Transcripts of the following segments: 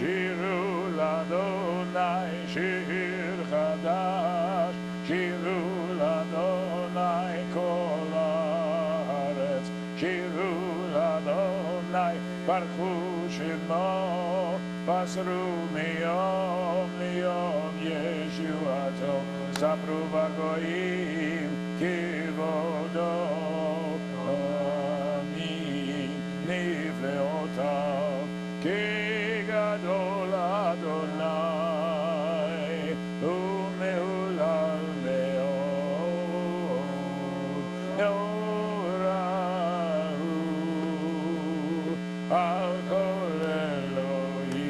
שירו לאדוני שיר חדש, שירו לאדוני כל הארץ, שירו לאדוני ברכו שמו, פסרו מיום ליום ישועתו, ספרו בגויים כבודו, נפלאותיו כי גדול אדוני ומהולל מאוד, נורא הוא על כל אלוהים,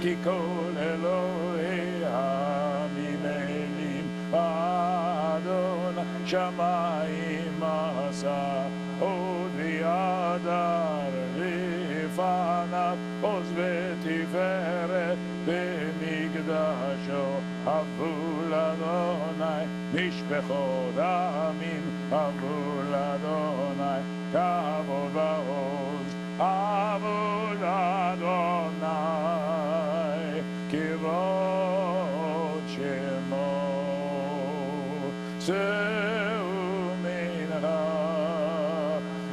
כי כל אלוהי הממלים אדון שמיים עשה עוד וידר לפניו עוז ותפארת במקדשו, אבו לאדוני משפחות עמים, אבו לאדוני כבוד ועוז, אבו לאדוני כבוד שמו, שאו מנחה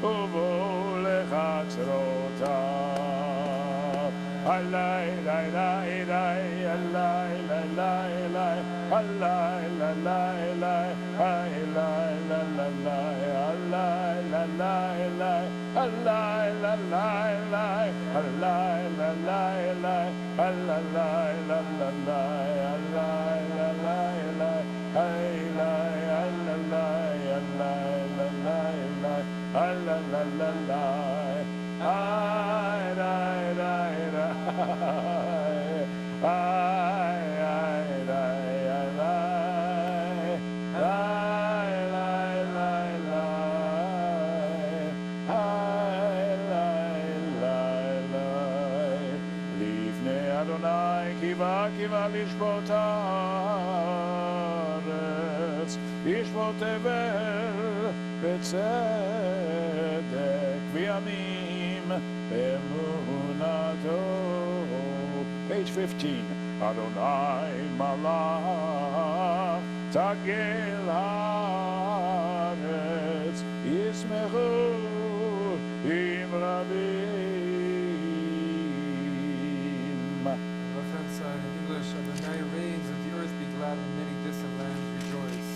ובואו לחצרותיו, עלי לי לי לי עלי לי לי לי עלי לי לי לי עלי לי לי לי עלי לי לי לי עלי לי לי לי עלי לי לי לי עלי לי לי kiva לשפוט הארץ, ישפוט תבל בצדק וימים באמונתו. Page 15. אדוני מלך תגל הארץ, ישמחו עם רבים. Adonai reigns, let the earth be glad and many distant lands rejoice.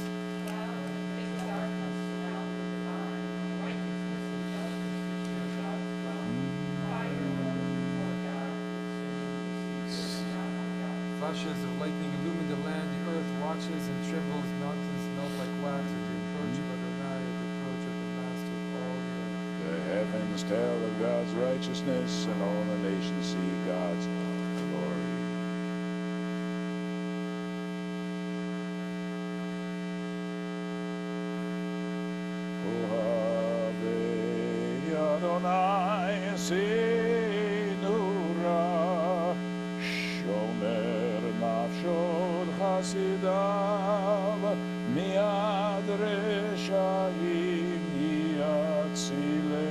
Flashes of lightning illumine the land, the earth watches and trembles, mountains melt like wax at the approach of Adonai, at the approach of the Master of all the earth. The heavens tell of God's righteousness, and all the nations see God's glory. Adonai Sinura Shomer Nafshod Chasidav Miad Reshaim Yatzilem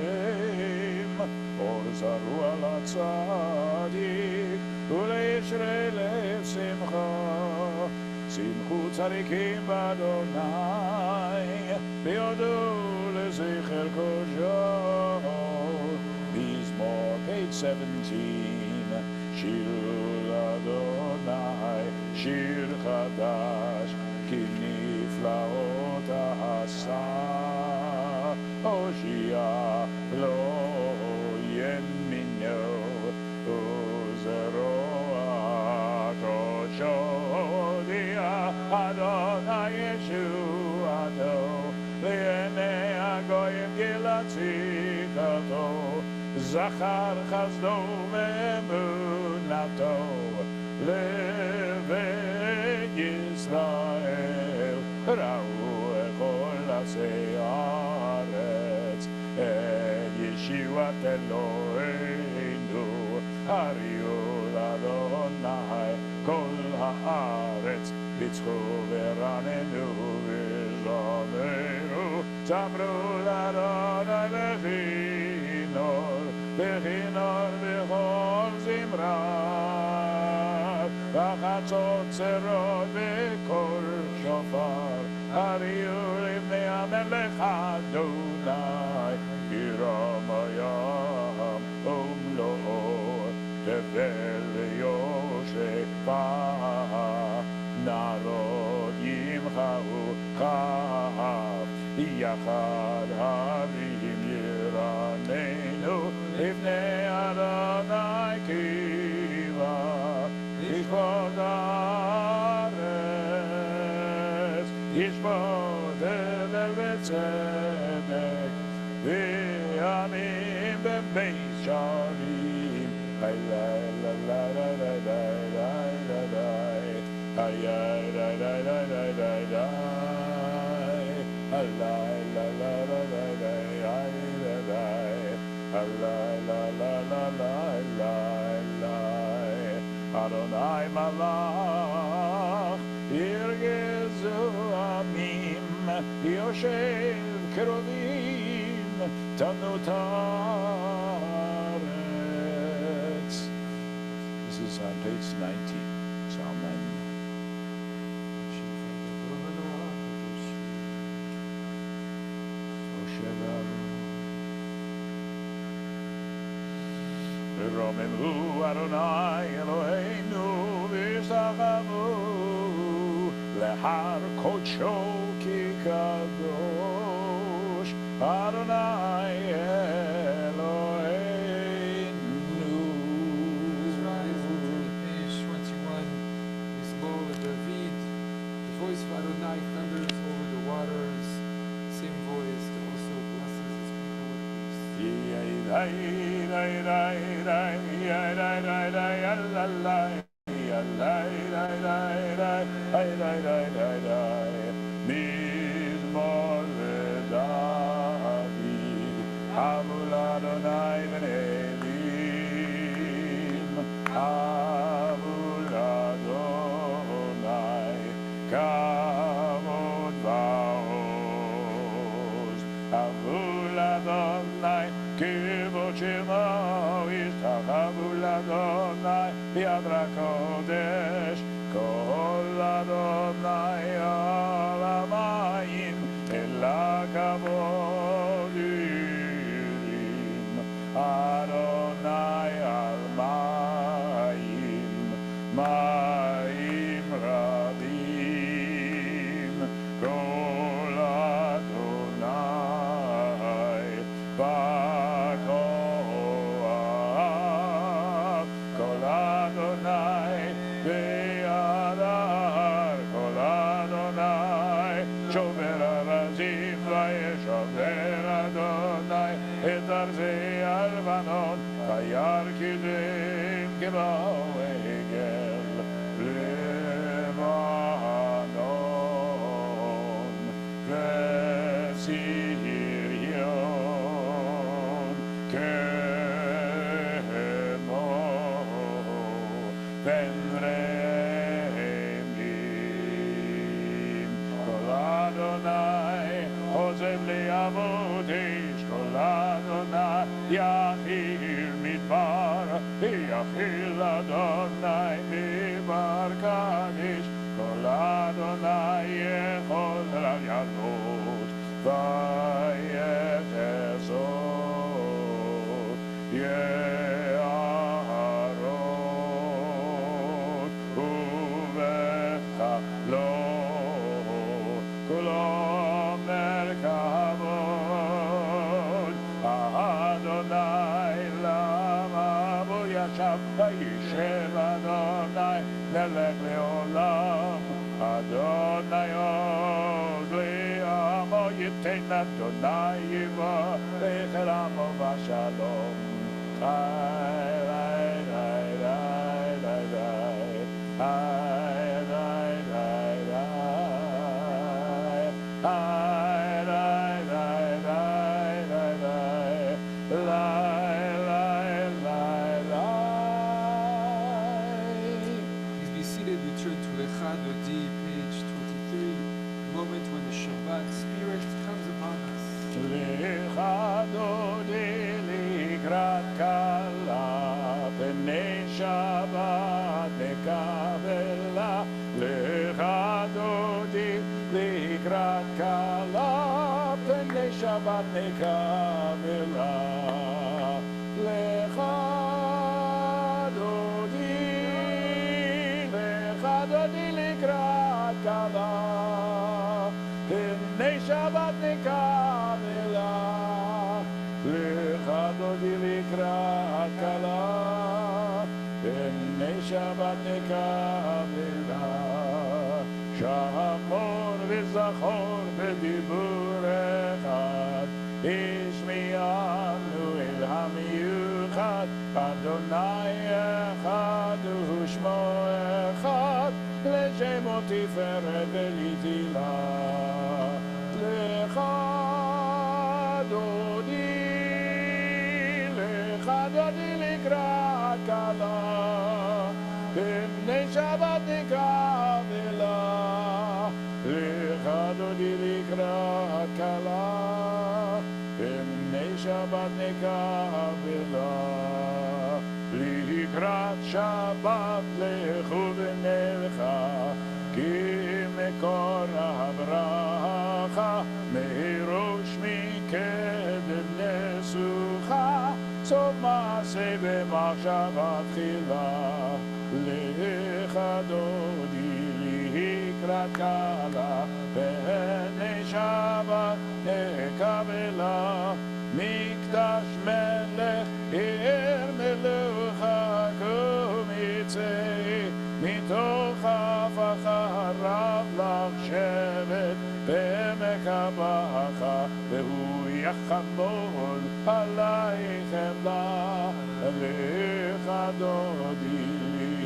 Or Zaru Al Tzadik Uleishre Lev Simcha Simchu Tzadikim B'Adonai B'yodu Lezecher Kosho. Page 17. Shir Adonai, Shir Chadash, Ki niflaot asa, Hoshia lo yemino, Uzeroat Ochodia, Adonai Yeshuato, Lienei Agoyim Gilatzikato, Zachar Chazdo Ve'emunato Levei Yisrael Ra'u echol asei haaretz Et Yeshuat Eloheinu Hariu l'Adonai Kol haaretz Bitzchu v'ranenu v'zameru Zamru l'Adonai v'chinor Bechinor b'chol רב, בחצות צרות וקול שופר, הריעו לפני המלך אדוני, כי רם הים ומלואו, תבל ויושבה, נערות ימחאו כף, יחד הרים ירננו, לפני אדוני קיבה, ישפוט הארץ, ישפוט הבל וצדק, וימים בבית שערים, Adonai malach yirgezu amim yoshev kerovim tanu taretz. This is on page 90, Psalm 90. Romemu Adonai Eloheinu v'yisachanu lehar kodsho ki kadosh Adonai Eloheinu. Please rise and turn to page 21. Yisbol David. The voice of Adonai thunders over the waters. Same voice that also blesses his people with peace. Mizmor David, Havul Adonai v'neviim, Havul Adonai, Kavod va'oz, Havul Adonai, Kivod Shemo, Yishtachavu Adonai, Yad HaKodesh, Kol Adonai al hamayim, El HaKavod yirim, Adonai al mayim, mayim rabim, Kol Adonai, Bakoach, Kol Adonai, Be'adar, Kol Adonai, Shomer Arazim, Vayeshomer Adonai, Et Arzei Alvanon, Vayar Kidim, Kibao Egel, Lebanon, Vesirion, Kemo, Benremim, Kol Adonai, Hozem Le'avodesh, Kol Adonai, Yachil Midbar, Yachil Adonai Midbar Kadesh, Kol Adonai Yechol Yalot, Vayechezot, Yeharot, Uvechalot, Kulom Merkavot, Adonai Lama Yashav, Vayishev Adonai, Melech Leolam, Adonai Od Le'amo Yitein Adonai Yiva, V'echel Amo V'Shalom. Please be seated. We turn to Lecha Dodi, page 23, the moment when the Shabbat spirit comes upon us. Lecha Dodi likrat kal פני שבת נקבלה, לך דודי לקראת כלה, פני שבת נקבלה, לך דודי לקראת כלה, פני שבת נקבלה, לך דודי לקראת כלה, פני שבת נקבלה. שמור וזכור בדיבור אחד, השמיענו אל המיוחד, אדוני אחד ושמו אחד, לשמו תפארת ולתהילה. לך דודי לקראת כלה, פני שבת נקבלה, לך דודי לקראת כלה, פני שבת נקבלה. לקראת שבת לכו ונלכה, כי מקור הברכה, מראש מקדם נסוכה, סוף מעשה במחשבה תחילה. לך דודי לקראת כלה, פני שבת נקבלה, מקדש מלך עיר מלוכה, קום יצא מתוך אף אחריו לך שבט בעמק הבכה, והוא יחמול עלייך עמלה. לך דודי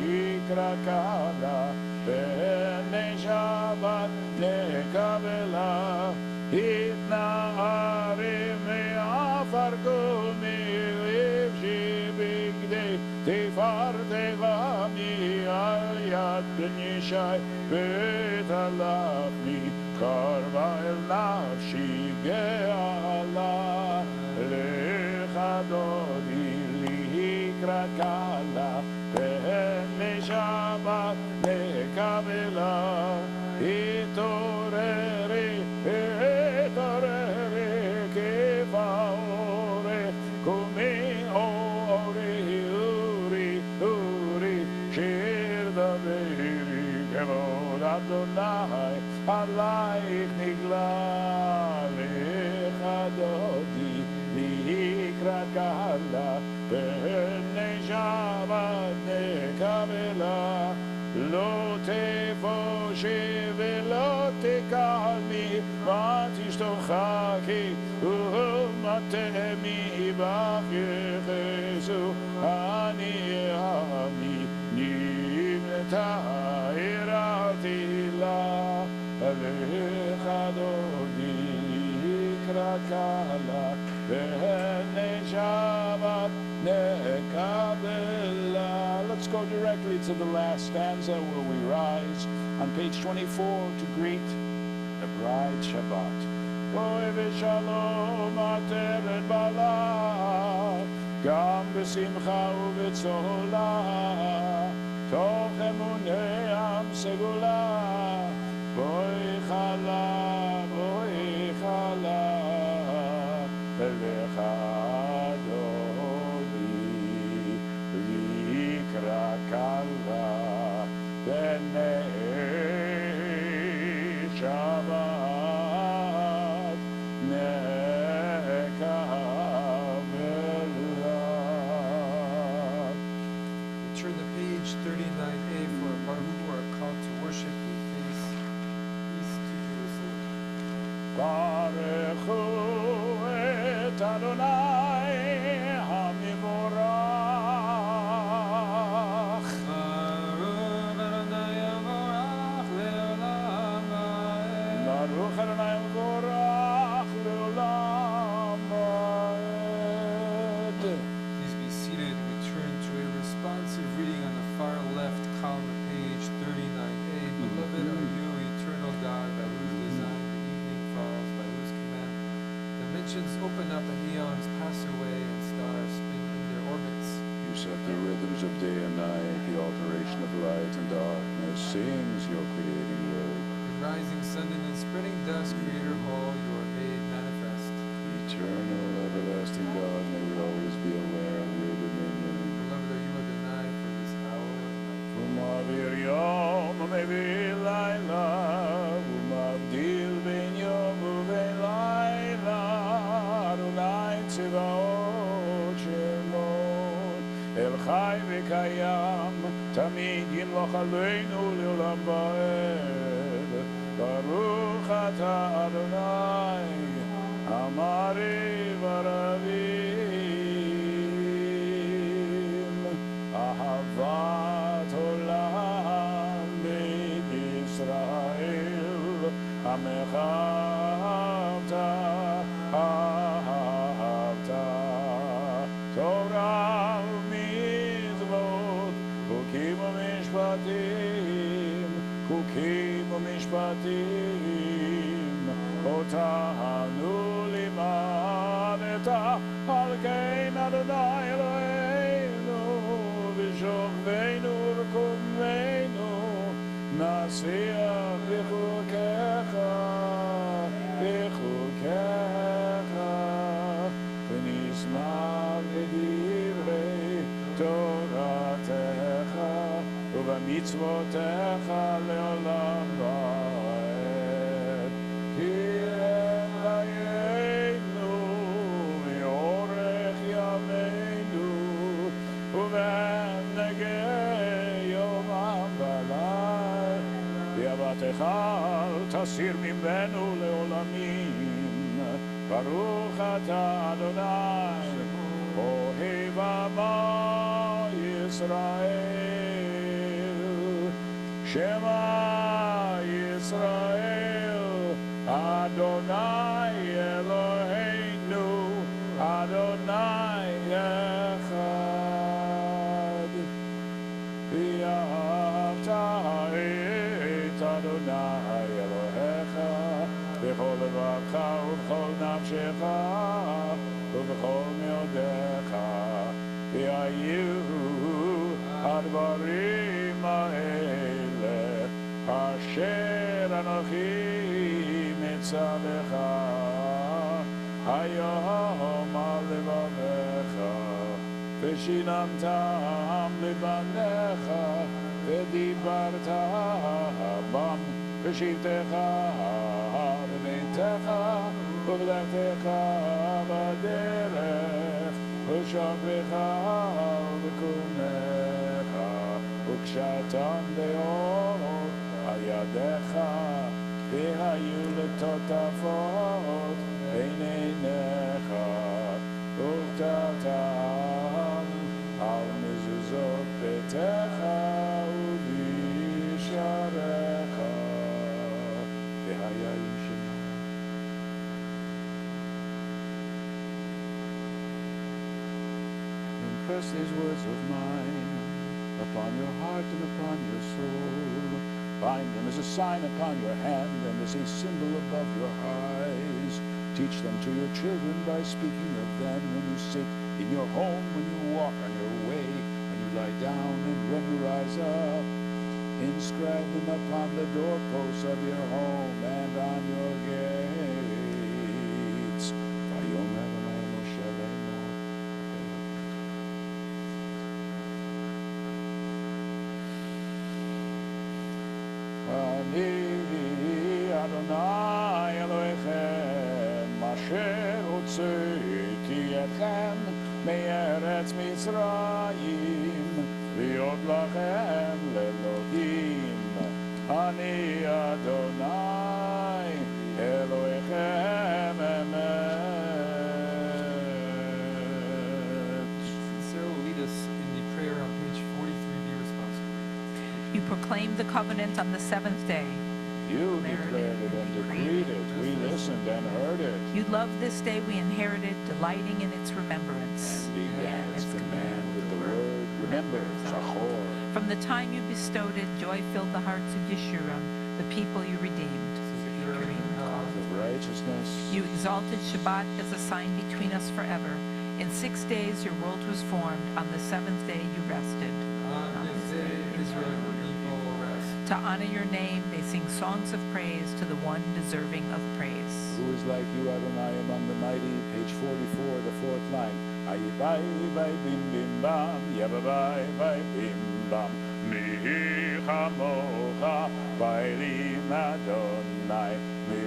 לקראת כלה, פני שבת נקבלה, התנערים מעפר קומי שבגדי תפארתך מעל יד בן ישי, ותלכני קרבה אל נפשי גאלה. לך דודי לקראת כלה, פני שבת נקבלה, התעוררי כבעורך, קומי אורי אורי, שיר דברי כבוד אדוני עלייך נגלה. לך דודי לקראת כלה, פני שבת נקבלה, לא תבושי ולא תקלמי, מה תשתוחקי ומטעמי בך יחסו. אני עמי נבנתה עירתי לה. לך דודי לקראת כלה, פני שבת נקבלה. Let's go directly to the last stanza where we rise on page 24 to greet the bride Shabbat. Oy v'shalom ateret bala, גם בשמחה ובצהלה, תוך אמוני עם סגולה, בואי חלה, בואי חלה, לך דודי לקראת כלה, פני שבת נקבלה. Turn the page 39a for a part who are called to worship and face east to Jerusalem. ברכו את אדוני המבורך. ברוך אדוני המבורך לעולם ועד. ברוך אדוני המבורך לעולם ועד. Please be seated. We turn to a responsive reading on the far left column of page 39a. Beloved are you, eternal God, by whose design the evening falls, by whose command dimensions open up and eons pass away and stars spin in their orbits. You set the rhythms of day and night, the alteration of light and darkness sings your creating word. The rising sun and the spreading dusk, Creator of all, you are made manifest. Eternal, everlasting God, may we always be aware of your dominion. Beloved are you, Adonai, for this hour. Umavir yom umevi laila, umavdil ben yom uvein laila, Adonai tzivaot shemot, El chai v'kayam, tamid yimloch aleinu le'olam va'ed. Baruch ata Adonai, Amari v'ravim, Ahavat olam b'Yisrael, Amecha ahavta, Torah u'mitzvot, Chukim u'mishpatim, Chukim u'mishpatim, Otanu limadeta, Al kein Adonai Eloheinu, V'shokveinu v'kumveinu, Nasiach b'chukecha, v'nismach b'divrei Toratecha, ובמצוותיך לעולם ועד. כי הם חיינו מאורך ימינו, ובנגי יומם וליל. ואהבתך אל תסיר ממנו לעולמים. ברוך אתה אדוני, אוהב עמו ישראל. Shema Yisrael, Adonai Eloheinu, Adonai Echad. V'ahavta et Adonai Elohecha, b'chol levacha u'b'chol nafshecha, u'b'chol meodecha. V'ayu advarim ha'ele, asher anochi mitzalecha, hayom al levavecha, v'shinamtam levanecha, v'dibarta bam, v'shivtecha v'beitecha, v'v'lechtecha b'derech, v'shokvecha v'kunecha, v'kshatam be'or al yadecha, v'hayu letotafot bein einecha, v'uktatam al mezuzot betecha u'visharecha, v'hayayim shema. Impress these words of mine upon your heart and upon your soul. Bind them as a sign upon your hand and as a symbol above your eyes. Teach them to your children by speaking of them when you sit in your home, when you walk on your way, when you lie down and when you rise up. Inscribe them upon the doorposts of your home and on your gates. Vayom Adonai Moshe Le'emor. Ani Adonai Elohechem, asher hotzeti etchem me'eretz Mitzrayim, v'yot lachem le'elohim. Ani Adonai Elohechem emet. Sarah will lead us in the prayer on page 43, be responsible. You proclaimed the covenant on the seventh day. You declared it and decreed it. We listened and heard it. You loved this day we inherited, delighting in its remembrance. And began its command with the word, remember, Zachor. From the time you bestowed it, joy filled the hearts of Yeshurun, the people you redeemed. Of righteousness. You exalted Shabbat as a sign between us forever. In 6 days your world was formed. On the seventh day you rested. To honor your name, they sing songs of praise to the one deserving of praise. Who is like you, Adonai, among the mighty? Page 44, the fourth line. Ayi bai bai bim bim bam, yaba bai bai bim bam. Mi chamocha, bailim Adonai. Mi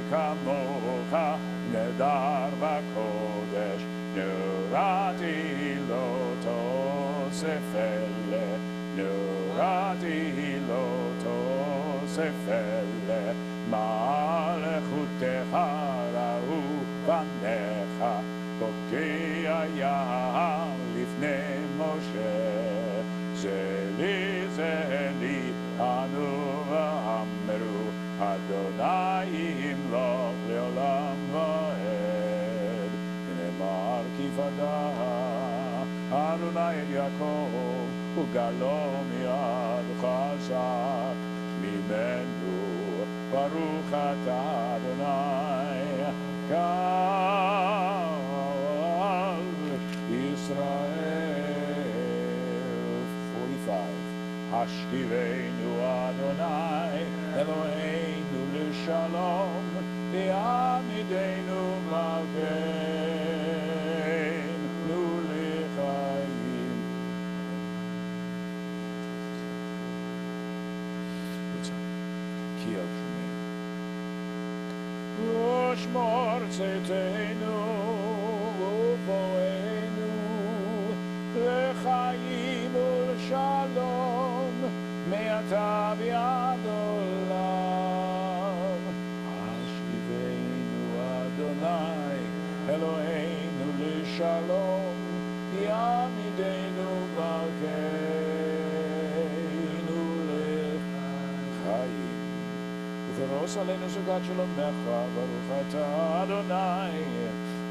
chamocha, nedar v'kodesh. Nurati lo tosefele. Nurati lo tosefele. Malechutecha ra'u panecha. Pokea lifnei Moshe. Zeli anu v'amru. Adonai imloch le'olam va'ed. Nehemar kifada Adonai el Yaakov ugalo miad chazak mimenu baruch ata Adonai Kal Yisrael. 45. Hashkiveinu Adonai Eloheinu l'shalom v'yamideinu malkeinu l'chaim. Kiel Shemei U'shmor tzedkeinu u'voenu l'chaim u'shalom me'ata v'ad olam. Hashkiveinu Adonai Eloheinu l'shalom v'yamideinu malkeinu l'chaim. U'feros aleinu sugat shalomecha baruch ata Adonai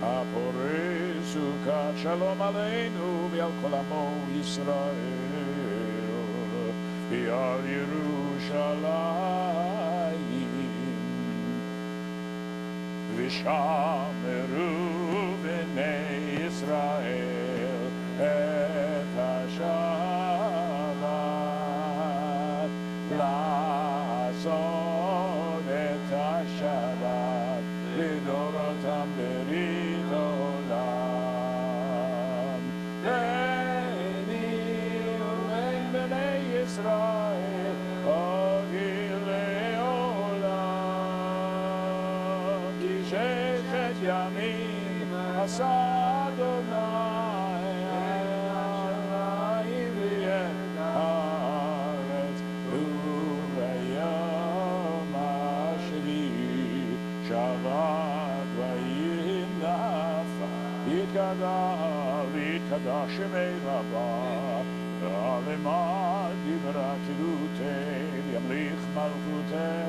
הפורש סוכת שלום עלינו ועל כל עמו ישראל ועל ירושלים ושמרו בני ישראל את השבת לעשות את השבת לדורותם ברית עולם. בני ובין בני ישראל הוגיל לעולם. כי ששת ימים עשה אדוני השמיים ואת הארץ וביום השביעי שבת ויתקדש שמי רבה ועלמה דברה קדותי ימליך מלכותי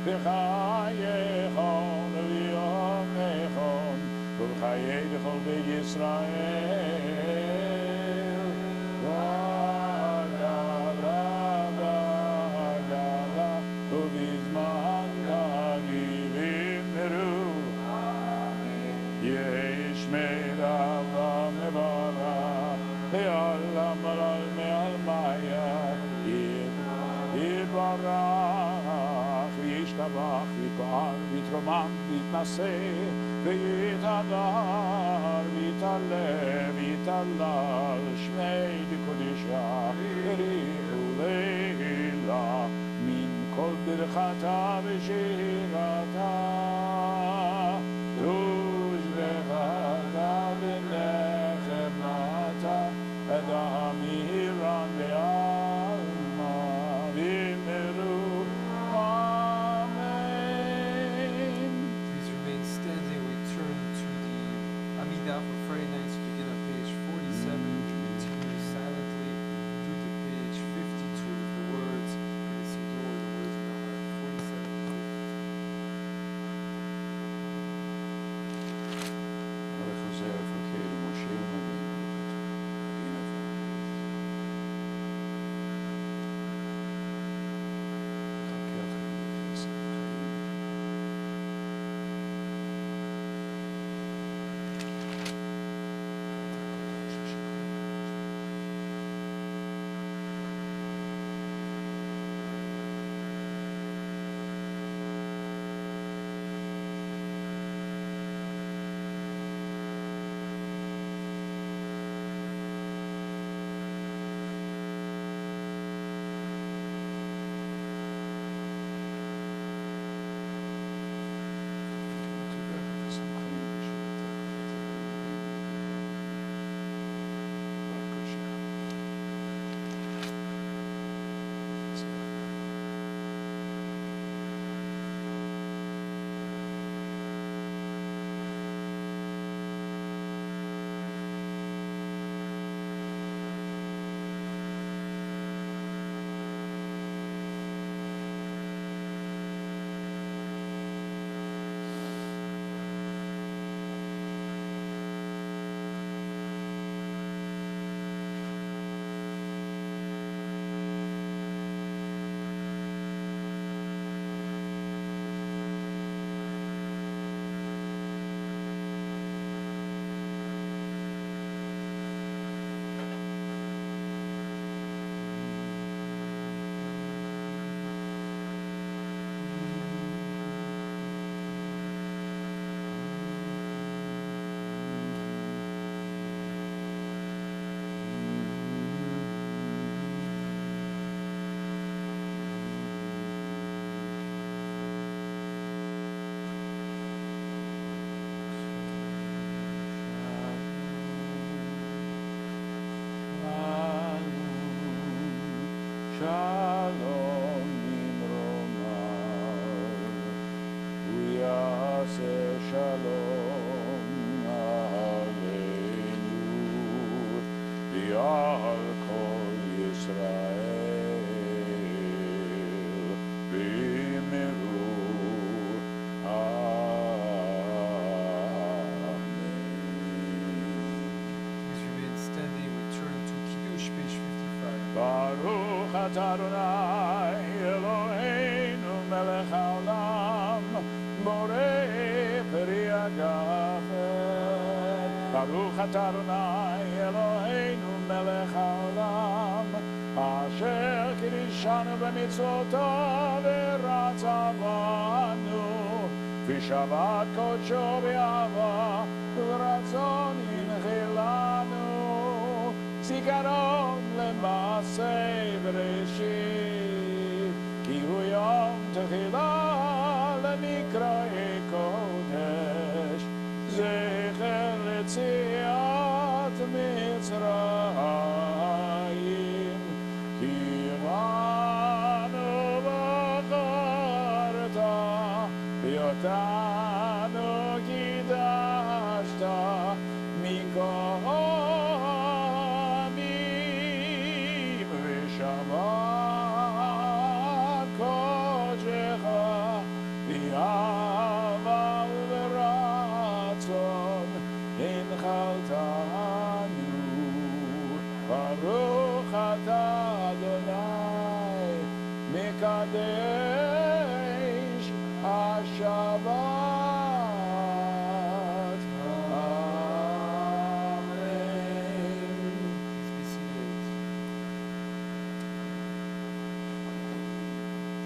וחייכון ויומכון ולחיי בכל בית ישראל ועגלה ועגלה ובזמן הגילים נרו ישמר אברהם מברך ועולם עלל מעל מיה יתברך וישתבח ויפעל ויתרומם ויתנשא ויתהדר ויתעלה ויתהלל שמי דקודשה בריחו לילה מן כל ברכתה ושירתה Adamiran ve'alma v'meru. Amen. Please remain standing. We turn to the Amidah for Friday nights, begin on page 47. Shalom Nimromav, Uyase Shalom Aleinu, Yal Kol Yisrael, B'miru, Amen. Please remain standing. We turn to Kiddush, page 55. Baruch atah Adonai Eloheinu melech haolam borei peri hagafet. Baruch atah Adonai Eloheinu melech haolam asher kiddushanu b'mitzvoto v'ratza banu v'shabbat kodsho v'yava v'ratzon inchilanu zikaron למעשה בראשית, כי הוא יום תחילה למקראי קודש, זכר ליציאת מצרים, כי בנו בחרת, ואותנו קידשת מכל Shabbat kodecha v'yava v'ratzon inchaltanu Baruch atah Adonai mekadesh HaShabbat. Amen. Please be seated.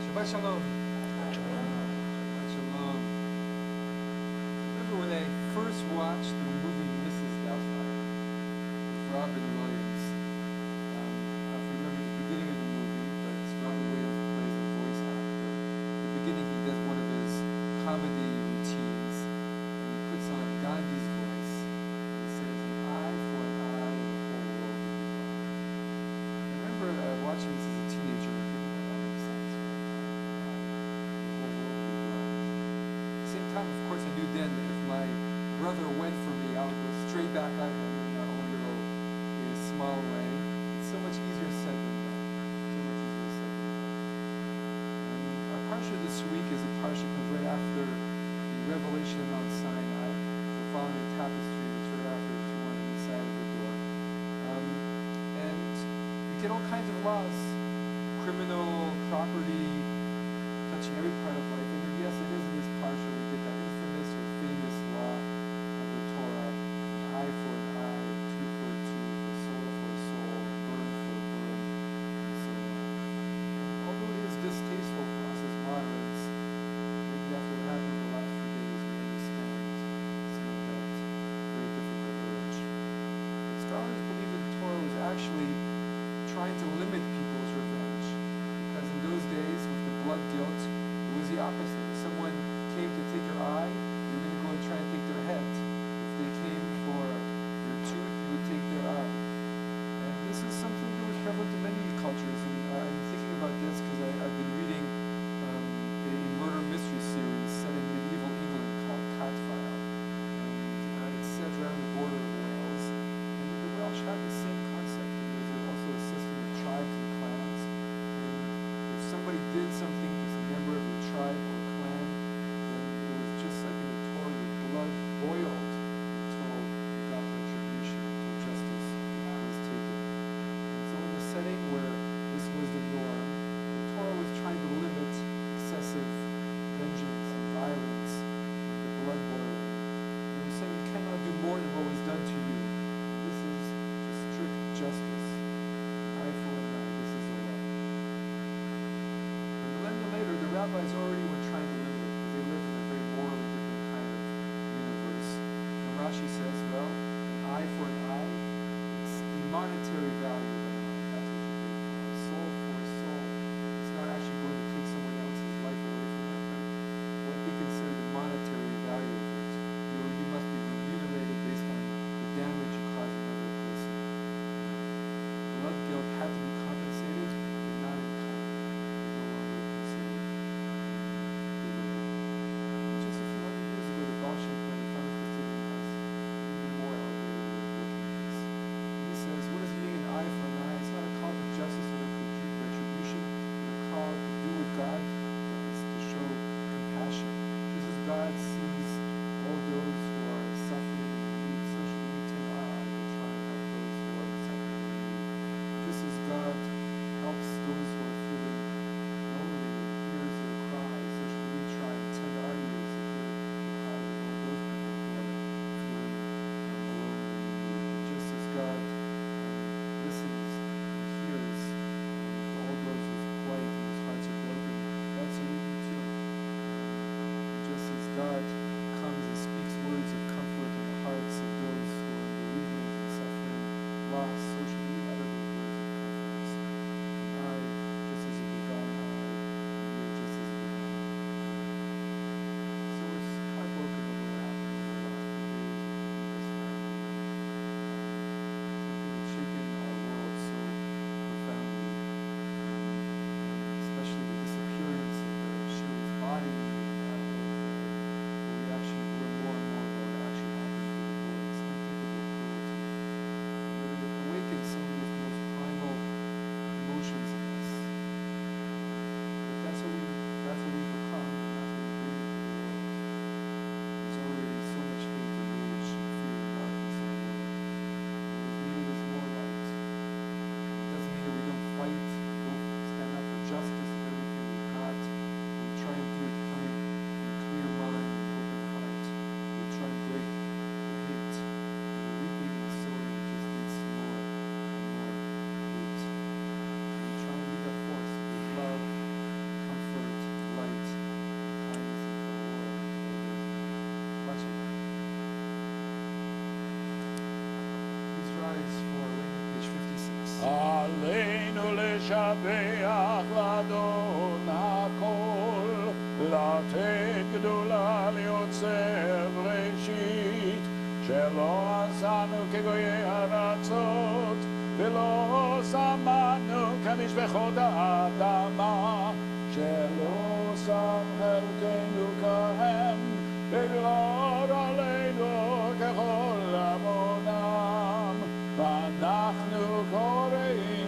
Shabbat Shalom. Shabbat Shalom. Remember when I first watched the movie Mrs. Doubtfire with Robin Williams? I remember the beginning of the movie, but it's Robin Williams who plays the voice actor. At the beginning, he does one of his comedy routines, and he puts on Gandhi's voice. He says, "An eye for an eye, and the whole world will be blind." I remember watching this as a teenager and thinking, that makes sense. At the same time, of course, I knew then that if my brother went for me, I would go straight back at him in our own little small way. It's so much easier said than done. So much easier said than done. And our parsha this week is a parsha comes right after the revelation of Mount Sinai. So following the tapestry, it's right after the one on the side of the door. And we get all kinds of laws, criminal, property, touching every part of life. And yes, it is in this parsha we get that infamous or famous law of the Torah, an eye for an eye, tooth for a tooth, a soul for a soul, burn for a burn, and so on. And although it is distasteful for us as moderates, maybe after what happened in the last few days, we understand some of that very difficult urge. But scholars believe that the Torah was actually trying to limit people's revenge, because in those days, with the blood guilt, it was the opposite. If someone לשבח לאדון הכל, לתת גדולה ליוצר ראשית, שלא עשנו כגויי ארצות, ולא שמנו כמשפחות האדמה, שלא שם חלקנו כהם, וגרור עלינו ככל עוונם. ואנחנו קוראים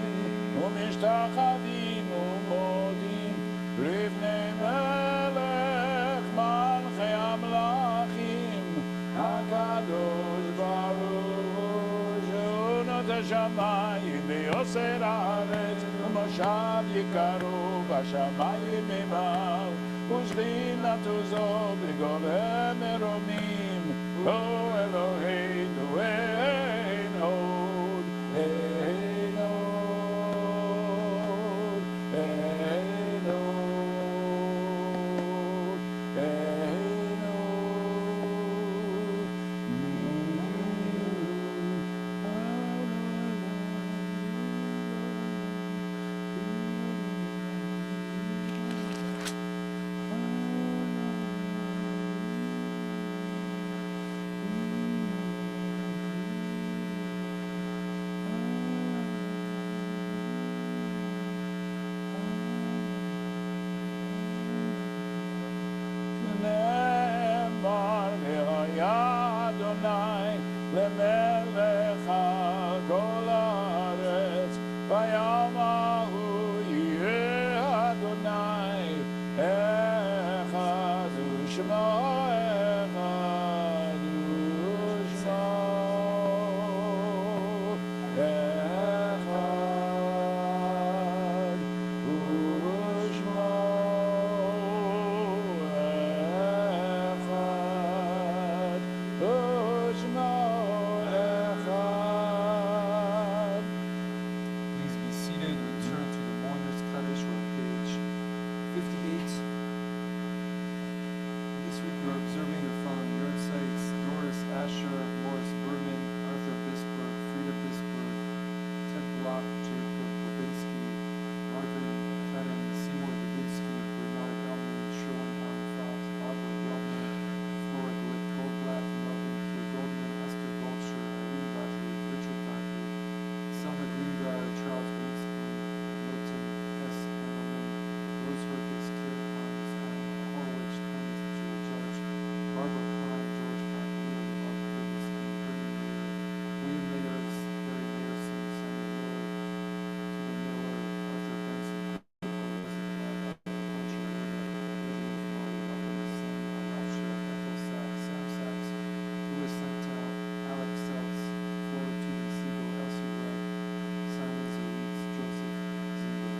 ומשתחווים ומודים לפני מלך מלכי המלכים, הקדוש ברוך הוא, שהוא נותן שמיים ויוסר הארץ, ומושב יקרו בשמיים ממעל, ושכינתו זו בגולה מרומים. O Eloheinu ein od, ein od, ein od, ein נאמר והיה אדוני למלך על כל הארץ, ויאמרו יהיה אדוני אחד ושמו, אחד ושמו, אחד ושמו. Please be seated and turn to the Mourner's Kaddish on page 58. This week we're observing the following yard sites: Doris Asher, Morris Berman, Arthur Bisberg, Frida Bisberg, Ted Block, Jacob Babinski, Marvin Fenton, Seymour Babinski, Bernard Elman, Sherwin Allen Fox, Barbara Gelman, Flora Glick Goldblatt, Melvin K. Goldman, Esther Bolsher, Irene Roderick, Richard Doctor, Selma Greenbrier, Charles Winston, Milton S. Edelman, Rose Herkus, Kira Collins, Alan Horowitz, Thomas Joel Judge, Barbara Klein, George Clark, William Clark, Curtis, Bernie Mayer, William Mayers, Barry Mayerson, Samuel Miller, Tony Miller, Arthur Benson, Elizabeth Culture, Ralph Shell, Ethel Sachs, Sam Sachs, Louis Santel, Alex Sachs, Flora Tuven Siegel, Elsie Webb, Simon Zerwitz, Joseph Ziegler.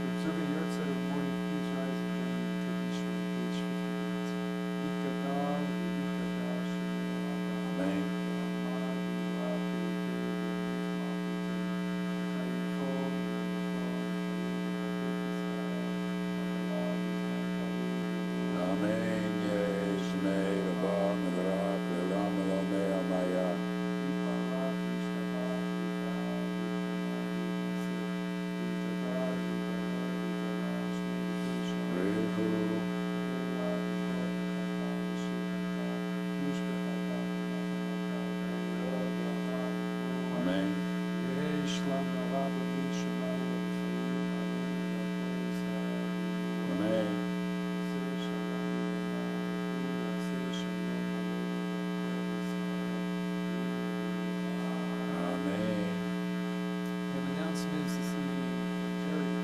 The observing yard site of morning, please rise and join me to Kaddish on page 58. Yikadal, Yikadash, Amen. Amen. Yesh meir ba mizrach le'olam elomei amaya. Rihu. Amen. Amen. Amen. We have announcements this evening from Jerry.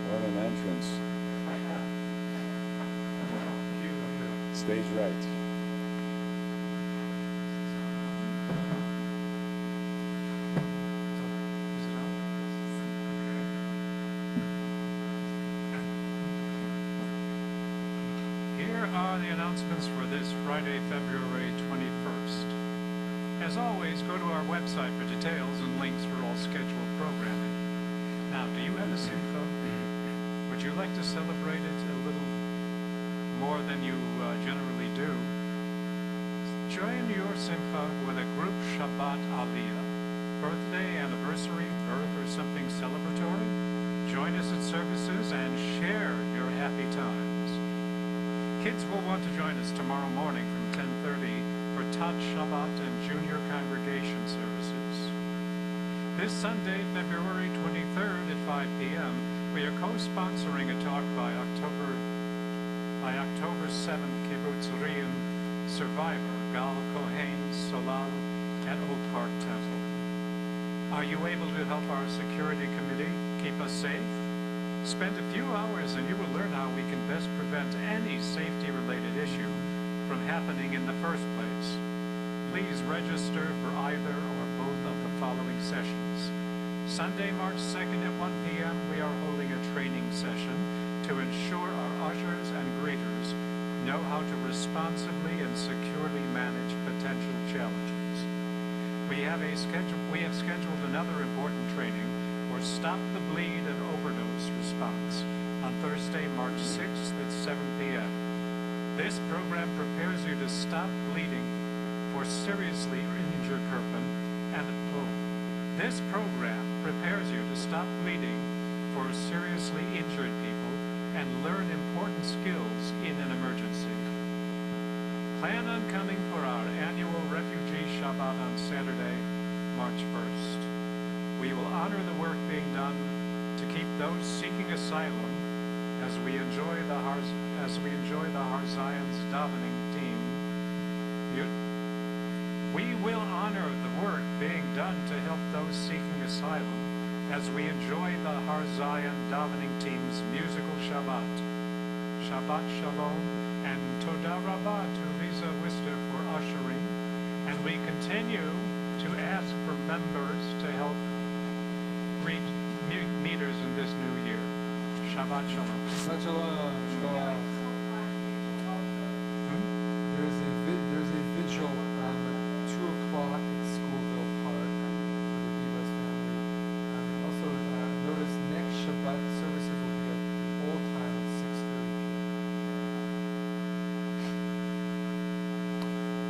What an entrance. Stage right. Here are the announcements for this Friday, February 21st. As always, go to our website for details and links for all scheduled programming. Now, do you have a simcha? Would you like to celebrate it a little more than you generally do? Join your simcha with a group Shabbat Aliyah, birthday, anniversary, birth, or something celebratory. Join us at services and share your happy times. Kids will want to join us tomorrow morning from 10:30 for Tat Shabbat and junior congregation services. This Sunday, February 23rd at 5 p.m., we are co-sponsoring a talk by October 7th Kibbutz Riyam survivor Gal Kohen Solal at Oak Park Temple. Are you able to help our security committee keep us safe? Spend a few hours and you will learn how we can best prevent any safety-related issue from happening in the first place. Please register for either or both of the following sessions. Sunday, March 2nd at 1 p.m., we are holding a training session to ensure our ushers and greeters know how to responsibly and securely manage potential challenges. We have scheduled another important training for Stop the Bleed and Overdose Response on Thursday, March 6th at 7 p.m. This program prepares you to stop bleeding for seriously injured person and this program prepares you to stop bleeding for seriously injured people and learn important skills in an emergency. Plan on coming for our annual Refugee Shabbat on Saturday, March 1st. We will honor the work being done to keep those seeking asylum as we enjoy the Har Zion's davening team. We will honor the work being done to help those seeking asylum as we enjoy the Har Zion davening team's musical Shabbat. Shabbat Shalom, and Toda Rabbah to Lisa Wister for ushering. And we continue to ask for members to help greet meters in this new year. Shabbat Shalom. Shabbat Shalom. There's a vigil on 2 o'clock at Schoolville Park for the Divas family. Also, notice next Shabbat services will be at the old time at 6:30.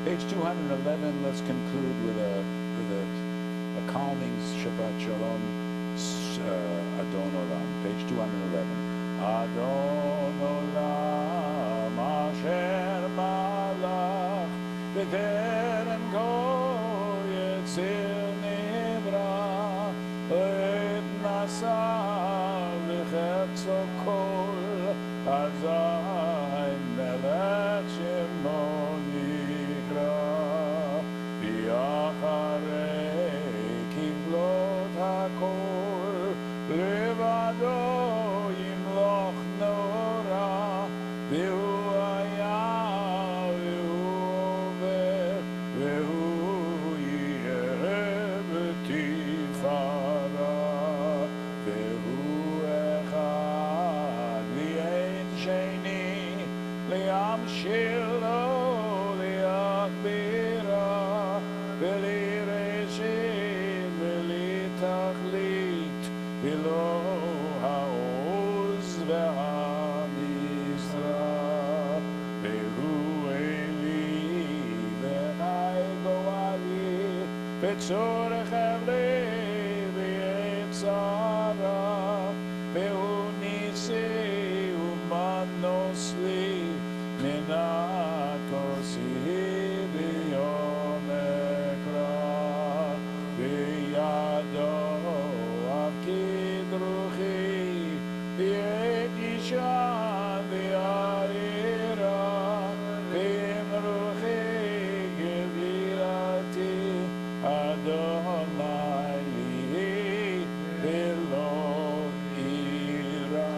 Page 211, let's conclude with a calming Shabbat Shalom, Adon Olam. Page 211. Adon Olam, Asher Malach, B'terem Go Yetzir Nivra, Et Nasa V'chetzo Kol, Azai Melech Shemo Nikra, V'yacharei Kiblot HaKol, Levado Yimloch Nora, V'hu Haya, V'hu Over, V'hu Yeh B'tifara, V'hu Echad, V'yein Sheni, Li'amshir Lo, Li'achbira, V'li'reshit, V'li'tachlit, V'lo ha'oz v'ha'mizra, V'hu Eli, V'chai Goali, V'tzorech Evli, V'yetzara, V'hu Nisi, U'manos li, Minakosi, V'yom Ekra, V'yado, Avkidruchi, V'yet Isha, V'ya'ira, V'imruchi, Gevirati, Adonai li, V'lo ira.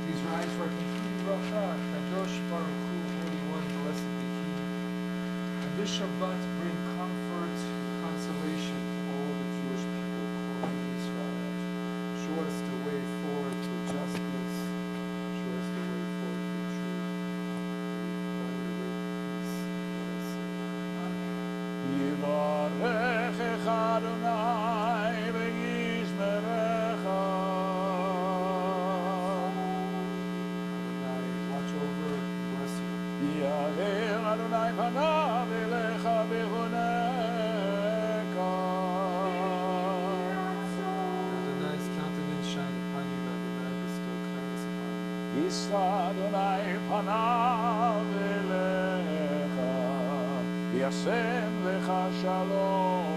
Please rise for a continued bracha. Kadosh Baruch Hu, Holy One, blessed be He. And this Shabbat bring comfort and consolation to all the Jewish people calling Israel. Show us the way forward to justice. Show us the way forward to truth. Find the way יאיר אדוני פניו אליך ויחונקה. Adonai's countenance shine upon you, and Adonai bestow kindness upon you. יישא אדוני פניו אליך, וישם לך שלום.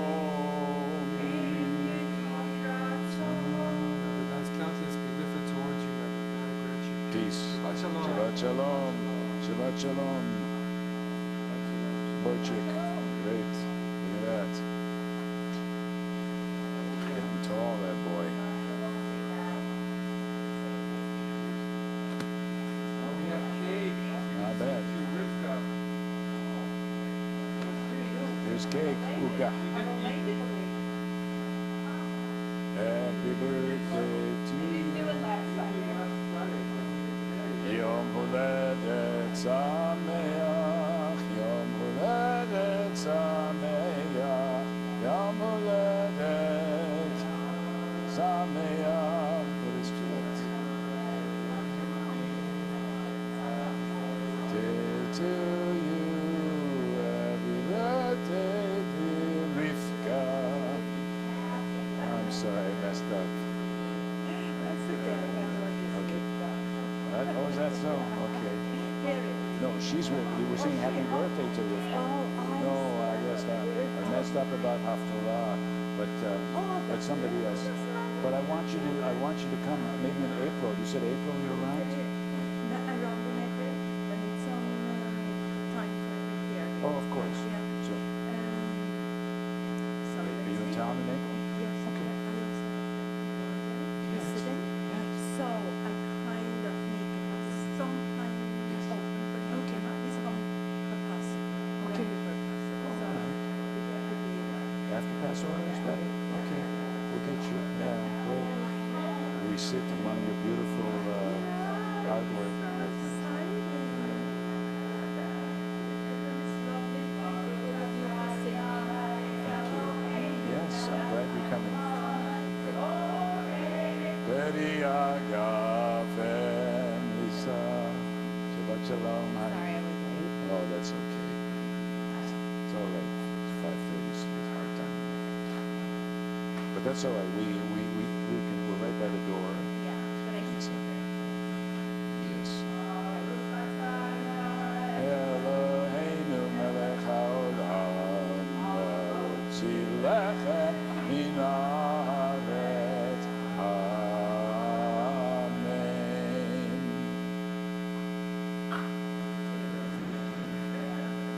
Adonai's countenance be lifted towards you, and Adonai grant you Peace. Shabbat shalom. Shabbat shalom. Shabbat shalom. Boychik. Great. Look at that. Getting tall, that boy. We have cake. Not bad. To Rivka. Here's cake. Uga. Happy birthday to you. Yom Holedet Sameach. Yom Holedet Sameach. Yom Holedet Sameach. What is it? Day to you. Happy birthday, dear Rivka. I'm sorry, I messed up. Okay. What? Oh, is that so? Okay. No, she's with you. Were singing happy birthday to Rivka. No, I guess I messed up about Haftorah, but somebody else. But I want you to come maybe in April. You said April you're around? Oh, of course. So, are you in town in April? Okay. So I kind of need to have some time open for you. Okay. This one for Passover. Okay. So After Passover is better? Okay. We'll get you. Yeah, great. We sit among your beautiful artwork. Yes, I'm glad you're coming. Betty Agafem Lisa. Shabbat Shalom. sorry, I was late. Oh, that's okay. It's all right. It's 5:30, so it's hard time. But that's all right. We're right by the door. Yeah, but I Yes. should Yes. Eloheinu melech haolam, v'hotzi lechem min